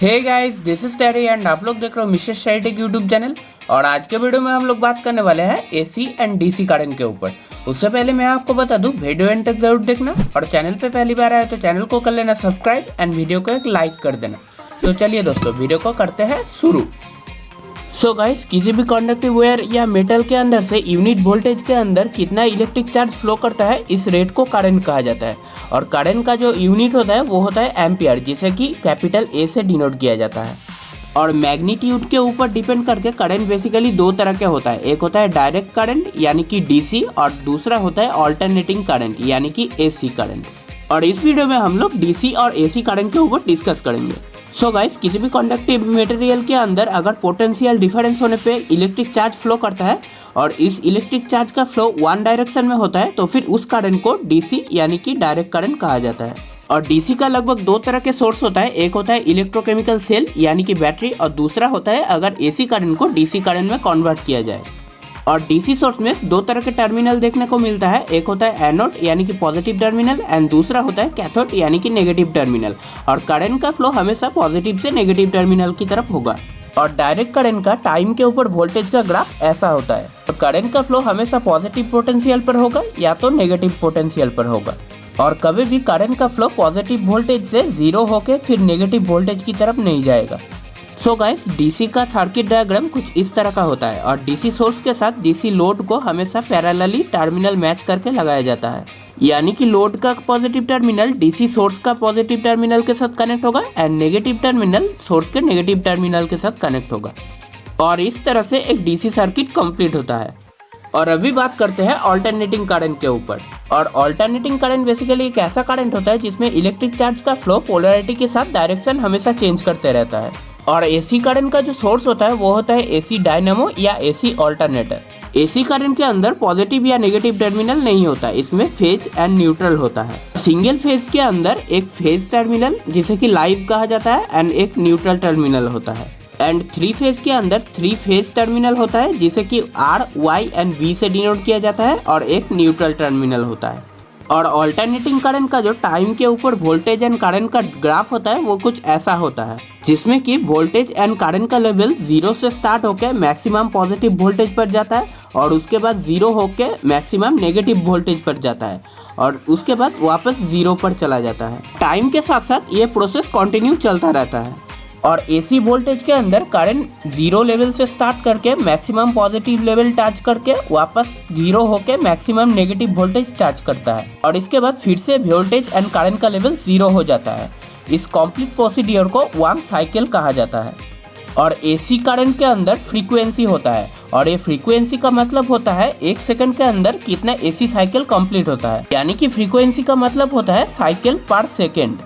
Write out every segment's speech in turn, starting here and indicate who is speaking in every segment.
Speaker 1: Hey guys, this is Terry and आप लोग देख रहे हो मिस्टर स्टैटिक यूट्यूब चैनल। और आज के वीडियो में हम लोग बात करने वाले हैं एसी एंड डीसी करंट के ऊपर। उससे पहले मैं आपको बता दूं, वीडियो एंड तक जरूर देखना और चैनल पे पहली बार आए तो चैनल को कर लेना सब्सक्राइब एंड वीडियो को एक लाइक कर देना। तो चलिए दोस्तों, वीडियो को करते हैं शुरू। सो गाइस, किसी भी कंडक्टिव वायर या मेटल के अंदर से यूनिट वोल्टेज के अंदर कितना इलेक्ट्रिक चार्ज फ्लो करता है, इस रेट को करंट कहा जाता है। और करंट का जो यूनिट होता है वो होता है एम्पियर, जिसे कि कैपिटल ए से डिनोट किया जाता है। और मैग्नीट्यूड के ऊपर डिपेंड करके करंट बेसिकली दो तरह के होता है। एक होता है डायरेक्ट करंट यानी कि डीसी, और दूसरा होता है ऑल्टरनेटिंग करंट यानी कि एसी करंट। और इस वीडियो में हम लोग डीसी और एसी करंट के ऊपर डिस्कस करेंगे। सो गाइस, किसी भी कंडक्टिव मटेरियल के अंदर अगर पोटेंशियल डिफरेंस होने पे इलेक्ट्रिक चार्ज फ्लो करता है और इस इलेक्ट्रिक चार्ज का फ्लो वन डायरेक्शन में होता है, तो फिर उस करंट को डीसी यानी कि डायरेक्ट करंट कहा जाता है। और डीसी का लगभग दो तरह के सोर्स होता है। एक होता है इलेक्ट्रोकेमिकल सेल यानी कि बैटरी, और दूसरा होता है अगर एसी करंट को डीसी करंट में कन्वर्ट किया जाए। और डीसी सोर्स में दो तरह के टर्मिनल देखने को मिलता है। एक होता है एनोड यानी कि पॉजिटिव टर्मिनल एंड दूसरा होता है कैथोड यानी कि नेगेटिव टर्मिनल। और करंट का फ्लो हमेशा पॉजिटिव से नेगेटिव टर्मिनल की तरफ होगा। और डायरेक्ट करंट का टाइम के ऊपर वोल्टेज का ग्राफ ऐसा होता है। और करंट का फ्लो हमेशा पॉजिटिव पोटेंशियल पर होगा या तो नेगेटिव पोटेंशियल पर होगा। और कभी भी करंट का फ्लो पॉजिटिव वोल्टेज से जीरो होके फिर नेगेटिव वोल्टेज की तरफ नहीं जाएगा। सो गाइस, डीसी का सर्किट डायग्राम कुछ इस तरह का होता है। और डीसी सोर्स के साथ डीसी लोड को हमेशा पैरेलली टर्मिनल मैच करके लगाया जाता है। यानी कि लोड का पॉजिटिव टर्मिनल डीसी सोर्स का पॉजिटिव टर्मिनल के साथ कनेक्ट होगा एंड नेगेटिव टर्मिनल सोर्स के नेगेटिव टर्मिनल के साथ कनेक्ट होगा। और इस तरह से एक डीसी सर्किट कंप्लीट होता है। और अभी बात करते हैं ऑल्टरनेटिंग करंट के ऊपर। और ऑल्टरनेटिंग करंट बेसिकली एक ऐसा करंट होता है जिसमें इलेक्ट्रिक चार्ज का फ्लो पोलैरिटी के साथ डायरेक्शन हमेशा चेंज करते रहता है। और एसी करंट का जो सोर्स होता है वो होता है एसी डायनामो या एसी ऑल्टरनेटर। एसी करंट के अंदर पॉजिटिव या नेगेटिव टर्मिनल नहीं होता, इसमें फेज एंड न्यूट्रल होता है। सिंगल फेज के अंदर एक फेज टर्मिनल जिसे कि लाइव कहा जाता है एंड एक न्यूट्रल टर्मिनल होता है। एंड थ्री फेज के अंदर थ्री फेज टर्मिनल होता है जिसे कि आर, वाई एंड वी से डिनोट किया जाता है, और एक न्यूट्रल टर्मिनल होता है। और ऑल्टरनेटिंग करंट का जो टाइम के ऊपर वोल्टेज एंड करंट का ग्राफ होता है वो कुछ ऐसा होता है, जिसमें कि वोल्टेज एंड करंट का लेवल जीरो से स्टार्ट होकर मैक्सिमम पॉजिटिव वोल्टेज पर जाता है, और उसके बाद जीरो होकर मैक्सिमम नेगेटिव वोल्टेज पर जाता है, और उसके बाद वापस जीरो पर चला जाता है। टाइम के साथ साथ ये प्रोसेस कंटिन्यू चलता रहता है। और एसी वोल्टेज के अंदर करंट जीरो लेवल से स्टार्ट करके मैक्सिमम पॉजिटिव लेवल टच करके वापस जीरो होके मैक्सिमम नेगेटिव वोल्टेज टच करता है, और इसके बाद फिर से वोल्टेज एंड करंट का लेवल जीरो हो जाता है। इस कंप्लीट प्रोसीडियर को वन साइकिल कहा जाता है। और एसी करंट के अंदर फ्रीक्वेंसी होता है, और ये फ्रीक्वेंसी का मतलब होता है एक सेकंड के अंदर कितना एसी साइकिल कंप्लीट होता है। यानी कि फ्रीक्वेंसी का मतलब होता है साइकिल पर सेकेंड।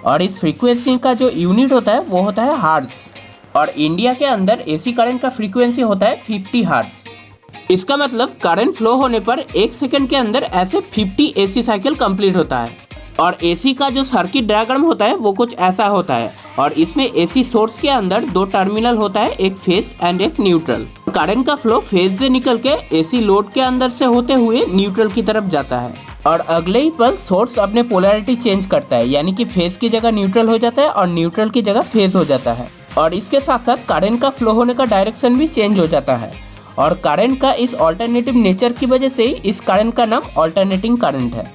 Speaker 1: और इस फ्रीक्वेंसी का जो यूनिट होता है वो होता है हर्ट्ज। और इंडिया के अंदर एसी करंट का फ्रीक्वेंसी होता है 50 हर्ट्ज। इसका मतलब करंट फ्लो होने पर एक सेकंड के अंदर ऐसे 50 एसी साइकिल कंप्लीट होता है। और एसी का जो सर्किट डायग्राम होता है वो कुछ ऐसा होता है। और इसमें एसी सोर्स के अंदर दो टर्मिनल होता है, एक फेज एंड एक न्यूट्रल। करंट का फ्लो फेज से निकल के एसी लोड के अंदर से होते हुए न्यूट्रल की तरफ जाता है। और अगले ही पल सोर्स अपने पोलैरिटी चेंज करता है, यानी कि फेज की जगह न्यूट्रल हो जाता है और न्यूट्रल की जगह फेज हो जाता है। और इसके साथ साथ करंट का फ्लो होने का डायरेक्शन भी चेंज हो जाता है। और करंट का इस ऑल्टरनेटिव नेचर की वजह से ही इस करंट का नाम ऑल्टरनेटिंग करंट है।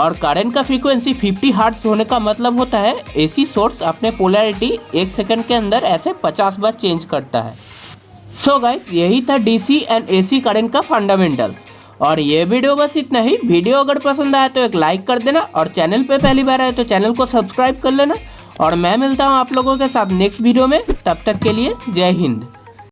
Speaker 1: और करंट का फ्रीक्वेंसी 50 हर्ट्ज होने का मतलब होता है एसी सोर्स अपने पोलैरिटी एक सेकंड के अंदर ऐसे 50 बार चेंज करता है। सो गाइस, यही था डीसी एंड एसी करंट का फंडामेंटल्स। और ये वीडियो बस इतना ही। वीडियो अगर पसंद आया तो एक लाइक कर देना, और चैनल पे पहली बार आए तो चैनल को सब्सक्राइब कर लेना। और मैं मिलता हूँ आप लोगों के साथ नेक्स्ट वीडियो में। तब तक के लिए जय हिंद।